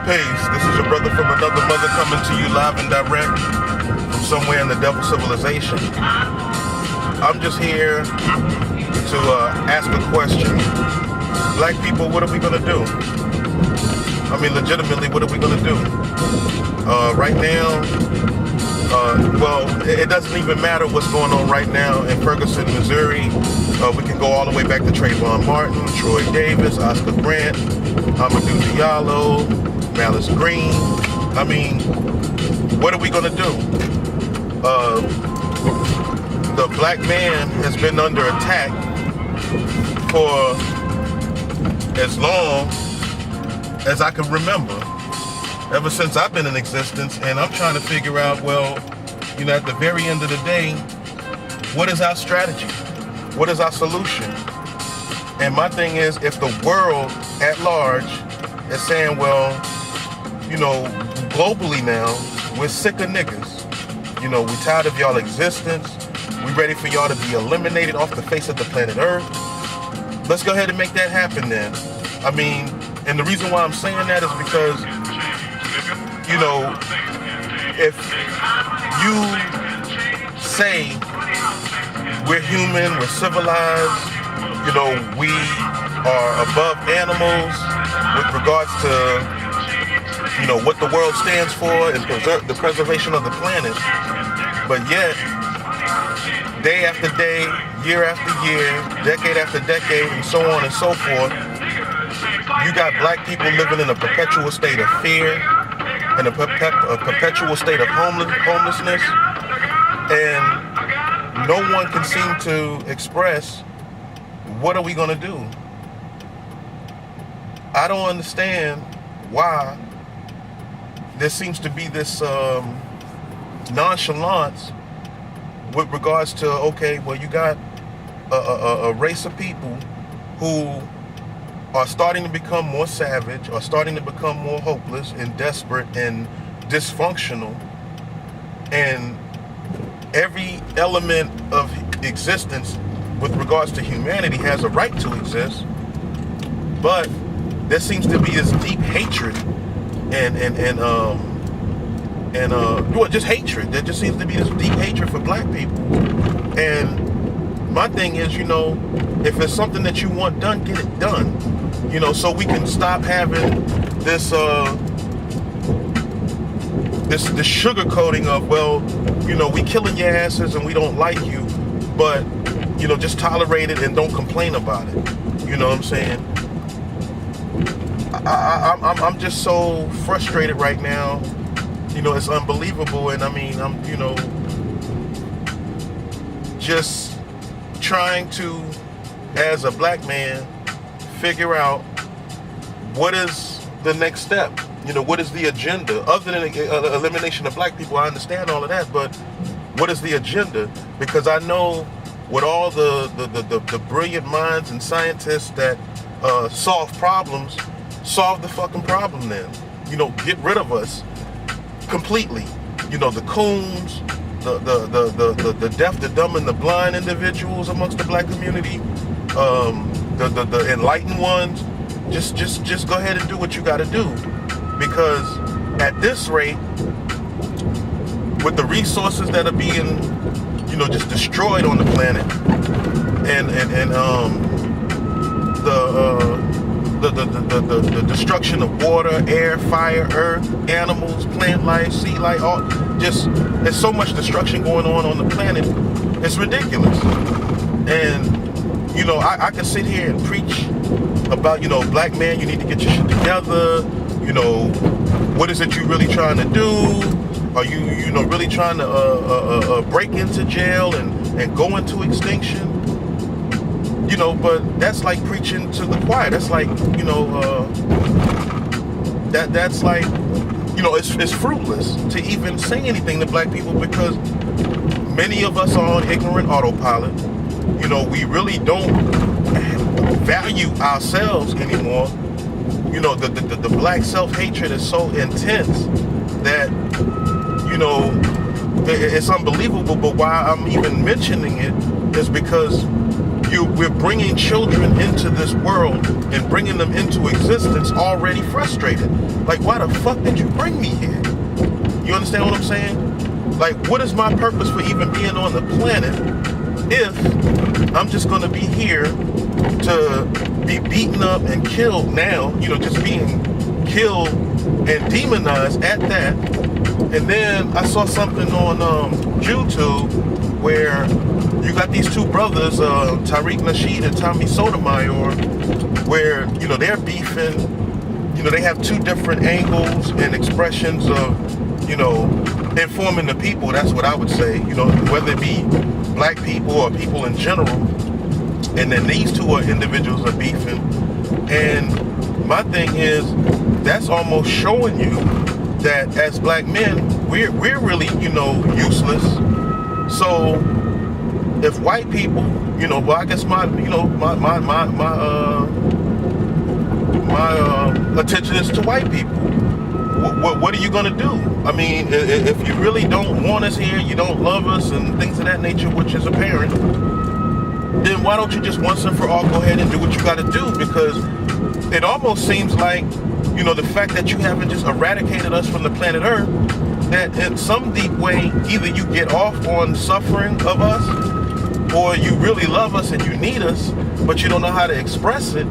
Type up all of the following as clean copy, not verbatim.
Peace. This is your brother from another mother coming to you live and direct from somewhere in the devil civilization. I'm just here to ask a question. Black people, what are we gonna do? I mean, legitimately, what are we gonna do? Right now, well, it doesn't even matter what's going on right now in Ferguson, Missouri. We can go all the way back to Trayvon Martin, Troy Davis, Oscar Grant, Amadou Diallo, Malice Green. I mean, what are we gonna do? The black man has been under attack for as long as I can remember, ever since I've been in existence, and I'm trying to figure out, well, you know, at the very end of the day, what is our strategy? What is our solution? And my thing is, if the world at large is saying, well, you know, globally now, we're sick of niggas. You know, we're tired of y'all existence. We're ready for y'all to be eliminated off the face of the planet Earth. Let's go ahead and make that happen then. I mean, and the reason why I'm saying that is because, you know, if you say we're human, we're civilized, you know, we are above animals with regards to, you know, what the world stands for and the preservation of the planet, but yet, day after day, year after year, decade after decade, and so on and so forth, you got black people living in a perpetual state of fear, in a perpetual state of homelessness, and no one can seem to express, what are we gonna do? I don't understand why there seems to be this nonchalance with regards to, okay, well, you got a race of people who are starting to become more savage, are starting to become more hopeless and desperate and dysfunctional, and every element of existence with regards to humanity has a right to exist, but there seems to be this deep hatred well, just hatred. There just seems to be this deep hatred for black people. And my thing is, you know, if it's something that you want done, get it done. You know, so we can stop having this this sugarcoating of, well, you know, we killing your asses and we don't like you, but, you know, just tolerate it and don't complain about it. You know what I'm saying? I'm just so frustrated right now. You know, it's unbelievable, and I mean, I'm, you know, just trying to, as a black man, figure out what is the next step. You know, what is the agenda? Other than elimination of black people, I understand all of that, but what is the agenda? Because I know with all the brilliant minds and scientists that solve problems, solve the fucking problem then. You know, get rid of us completely. You know, the coons, the deaf, the dumb, and the blind individuals amongst the black community, the enlightened ones, just go ahead and do what you gotta do. Because at this rate, with the resources that are being, you know, just destroyed on the planet, and the destruction of water, air, fire, earth, animals, plant life, sea life, all just, there's so much destruction going on the planet. It's ridiculous. And, you know, I can sit here and preach about, you know, black man, you need to get your shit together. You know, what is it you really trying to do? Are you, you know, really trying to break into jail and go into extinction? You know, but that's like preaching to the choir. That's like, you know, that's like, you know, it's fruitless to even say anything to black people, because many of us are on ignorant autopilot. You know, we really don't value ourselves anymore. You know, the black self-hatred is so intense that, you know, it's unbelievable. But why I'm even mentioning it is because, we're bringing children into this world and bringing them into existence already frustrated. Like, why the fuck did you bring me here? You understand what I'm saying? Like, what is my purpose for even being on the planet if I'm just going to be here to be beaten up and killed now, just being killed and demonized at that. And then I saw something on YouTube where you got these two brothers, Tariq Nasheed and Tommy Sotomayor, where, they're beefing. They have two different angles and expressions of, informing the people. That's what I would say, whether it be black people or people in general. And then these two individuals are beefing. And my thing is, that's almost showing you that as black men, we're really, useless. So if white people, well, I guess my attention is to white people. What are you gonna do? I mean, if you really don't want us here, you don't love us and things of that nature, which is apparent, then why don't you just once and for all go ahead and do what you gotta do? Because it almost seems like, the fact that you haven't just eradicated us from the planet Earth, that in some deep way, either you get off on suffering of us, or you really love us and you need us, but you don't know how to express it.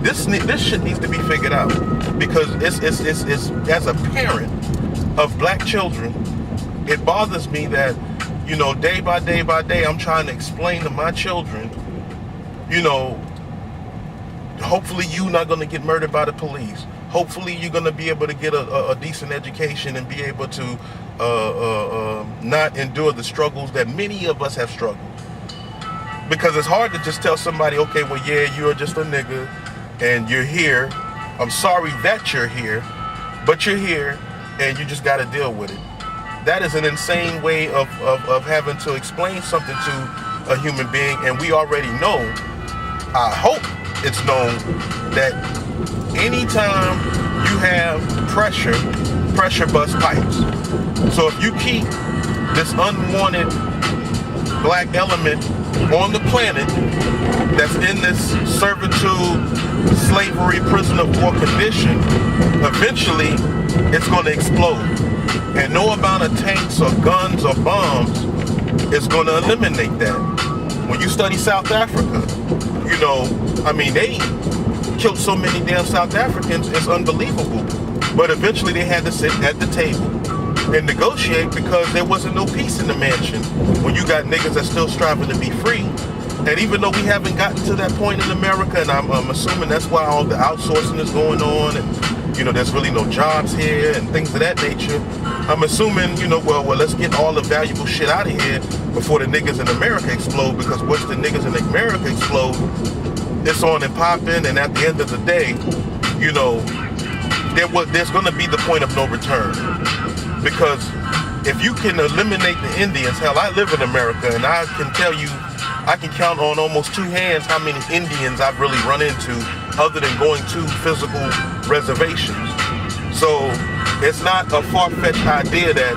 This shit needs to be figured out, because it's as a parent of black children, it bothers me that, day by day, I'm trying to explain to my children, hopefully you're not going to get murdered by the police. Hopefully you're going to be able to get a decent education and be able to not endure the struggles that many of us have struggled. Because it's hard to just tell somebody, okay, well, yeah, you're just a nigga and you're here. I'm sorry that you're here, but you're here and you just got to deal with it. That is an insane way of having to explain something to a human being. And we already know, I hope it's known, that anytime you have pressure busts pipes. So if you keep this unwanted black element on the planet that's in this servitude, slavery, prisoner of war condition, eventually it's going to explode. And no amount of tanks or guns or bombs is going to eliminate that. When you study South Africa, they killed so many damn South Africans, it's unbelievable. But eventually they had to sit at the table and negotiate, because there wasn't no peace in the mansion when you got niggas that's still striving to be free. And even though we haven't gotten to that point in America, and I'm assuming that's why all the outsourcing is going on, and there's really no jobs here and things of that nature, I'm assuming, well, let's get all the valuable shit out of here before the niggas in America explode, because once the niggas in America explode, it's on and popping, and at the end of the day, there's going to be the point of no return. Because if you can eliminate the Indians, hell, I live in America, and I can tell you, I can count on almost two hands how many Indians I've really run into, other than going to physical reservations. So it's not a far-fetched idea that,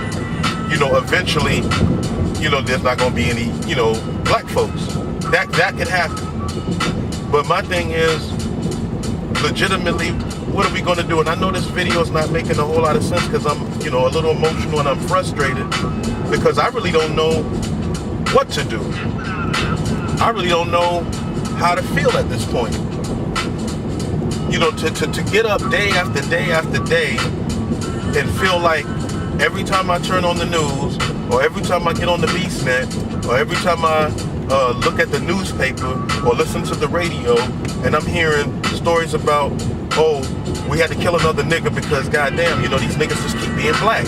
eventually, there's not going to be any, black folks. That could happen. But my thing is, legitimately, what are we going to do? And I know this video is not making a whole lot of sense, because I'm, a little emotional and I'm frustrated, because I really don't know what to do. I really don't know how to feel at this point. To get up day after day after day and feel like every time I turn on the news, or every time I get on the BeastNet, or every time I look at the newspaper or listen to the radio, and I'm hearing stories about, oh, we had to kill another nigga because goddamn, these niggas just keep being black.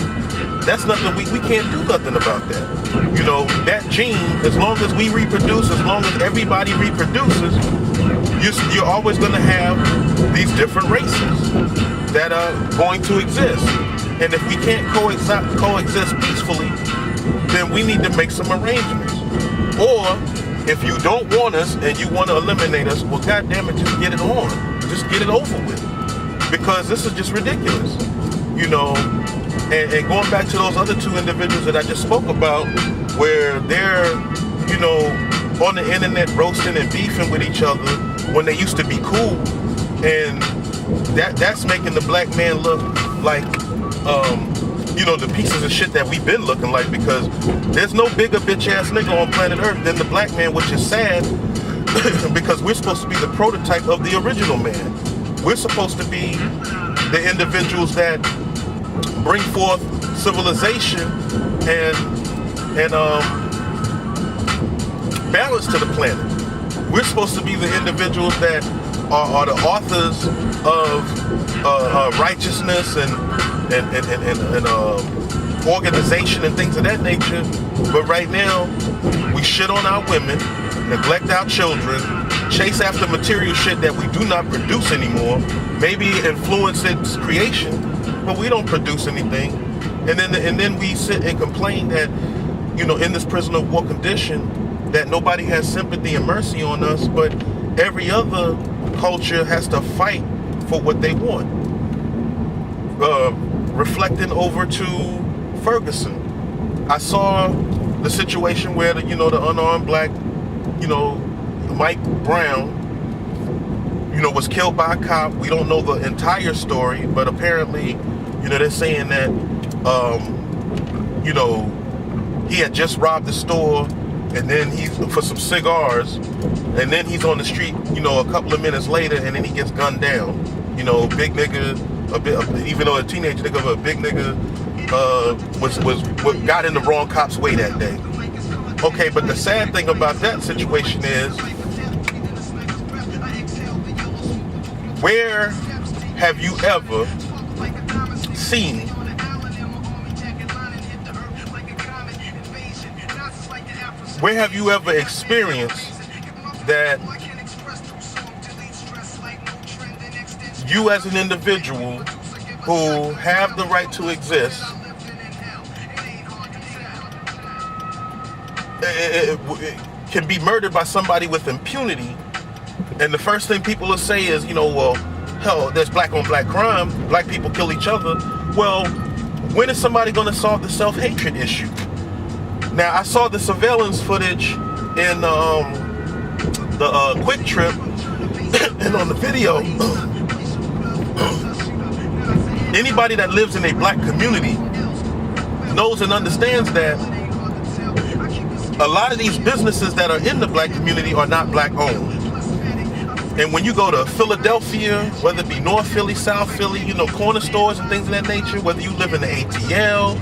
That's nothing, we can't do nothing about that. That gene, as long as we reproduce, as long as everybody reproduces, you're always going to have these different races that are going to exist. And if we can't coexist peacefully, then we need to make some arrangements. Or if you don't want us and you want to eliminate us, well, goddamn it, just get it on. Just get it over with. Because this is just ridiculous. And going back to those other two individuals that I just spoke about, where they're, on the internet roasting and beefing with each other when they used to be cool, and that's making the black man look like the pieces of shit that we've been looking like, because there's no bigger bitch ass nigga on planet Earth than the black man, which is sad because we're supposed to be the prototype of the original man. We're supposed to be the individuals that bring forth civilization and balance to the planet. We're supposed to be the individuals that are the authors of righteousness and organization and things of that nature. But right now, we shit on our women, neglect our children, chase after material shit that we do not produce anymore, maybe influence its creation, but we don't produce anything. And then we sit and complain that, in this prisoner of war condition, that nobody has sympathy and mercy on us, but every other culture has to fight for what they want. Reflecting over to Ferguson, I saw the situation where the unarmed black, Mike Brown, was killed by a cop. We don't know the entire story, but apparently, they're saying that, he had just robbed the store, and then for some cigars, and then he's on the street, a couple of minutes later, and then he gets gunned down. Big nigga, even though a teenage nigga, but a big nigga got in the wrong cop's way that day. Okay, but the sad thing about that situation is, where have you ever seen where have you ever experienced that you as an individual who have the right to exist can be murdered by somebody with impunity? And the first thing people will say is, well, hell, there's black on black crime. Black people kill each other. Well, when is somebody going to solve the self-hatred issue? Now, I saw the surveillance footage in the Quick Trip, and on the video, anybody that lives in a black community knows and understands that a lot of these businesses that are in the black community are not black owned. And when you go to Philadelphia, whether it be North Philly, South Philly, corner stores and things of that nature, whether you live in the ATL,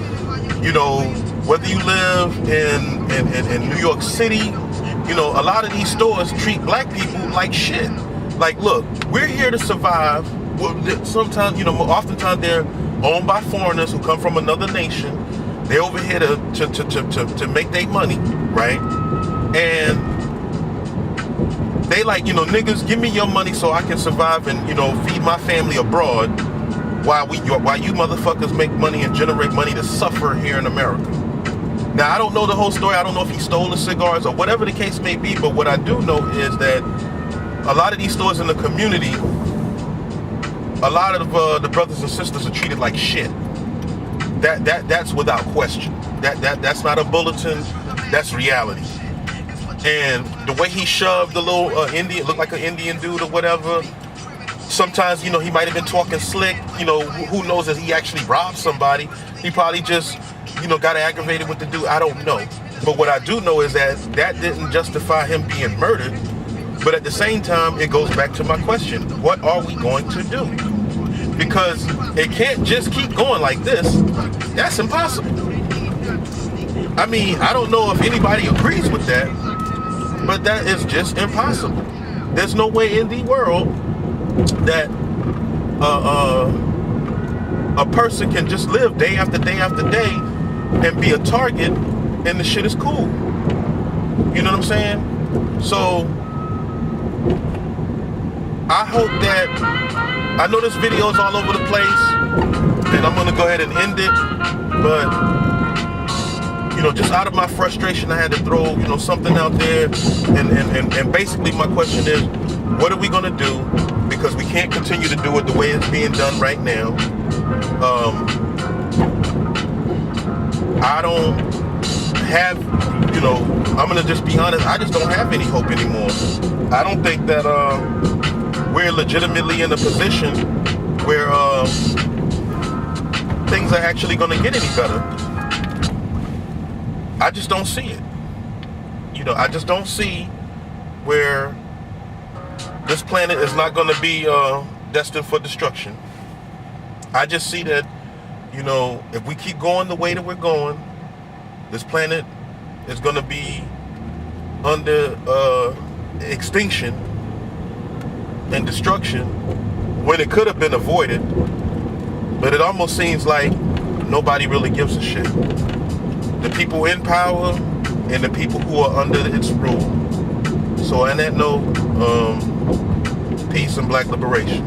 whether you live in New York City, a lot of these stores treat black people like shit. Like, look, we're here to survive. Sometimes, oftentimes they're owned by foreigners who come from another nation. They're over here to make their money, right? And they like, niggas, give me your money so I can survive and, feed my family abroad while you motherfuckers make money and generate money to suffer here in America. Now, I don't know the whole story. I don't know if he stole the cigars or whatever the case may be, but what I do know is that a lot of these stores in the community, a lot of the brothers and sisters are treated like shit. That's without question. That's not a bulletin. That's reality. And the way he shoved the little Indian, looked like an Indian dude or whatever. Sometimes, he might have been talking slick. Who knows if he actually robbed somebody. He probably just, got aggravated with the dude. I don't know. But what I do know is that didn't justify him being murdered. But at the same time, it goes back to my question. What are we going to do? Because it can't just keep going like this. That's impossible. I mean, I don't know if anybody agrees with that, but that is just impossible. There's no way in the world that a person can just live day after day after day and be a target and the shit is cool. You know what I'm saying? So I hope that, I know this video is all over the place and I'm gonna go ahead and end it, but just out of my frustration, I had to throw, something out there, and basically my question is, what are we gonna do? Because we can't continue to do it the way it's being done right now. I don't have, I'm gonna just be honest, I just don't have any hope anymore. I don't think that we're legitimately in a position where things are actually gonna get any better. I just don't see it. I just don't see where this planet is not gonna be destined for destruction. I just see that, if we keep going the way that we're going, this planet is going to be under extinction and destruction when it could have been avoided. But it almost seems like nobody really gives a shit. The people in power and the people who are under its rule. So on that note, peace and black liberation.